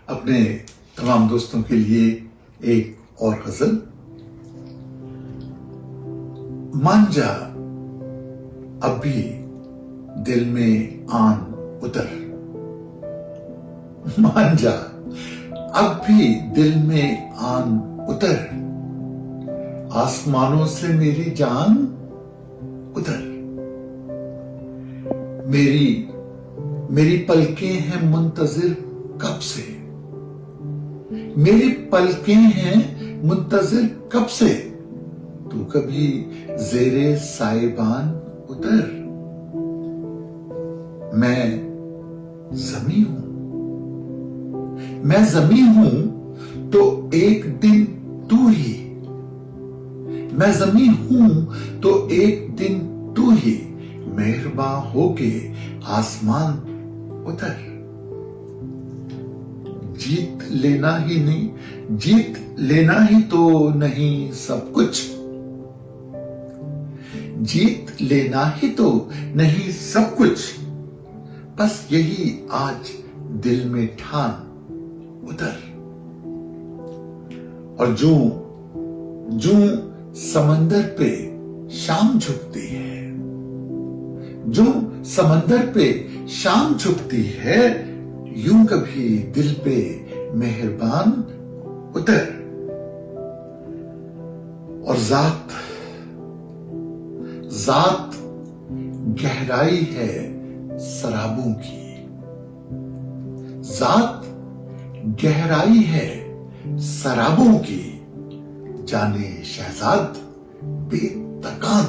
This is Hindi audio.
अपने तमाम दोस्तों के लिए एक और गजल। मान जा अब भी दिल में आन उतर, मान जा अब भी दिल में आन उतर, आसमानों से मेरी जान उतर। मेरी पलकें हैं मुंतजिर कब से, मेरी पलकें हैं मुंतजिर कब से, तू कभी जेरे साइबान उतर। मैं जमी हूं तो एक दिन तू ही, मैं जमी हूं तो एक दिन तू ही, मेहरबान होके आसमान उतर। जीत लेना ही तो नहीं सब कुछ, जीत लेना ही तो नहीं सब कुछ, बस यही आज दिल में ठान उतर। और जो समंदर पे शाम झुकती है, जो समंदर पे शाम झुकती है, यूं कभी दिल पे मेहरबान उतर। और जात गहराई है शराबों की, जात गहराई है शराबों की, जाने शहजाद बेतकान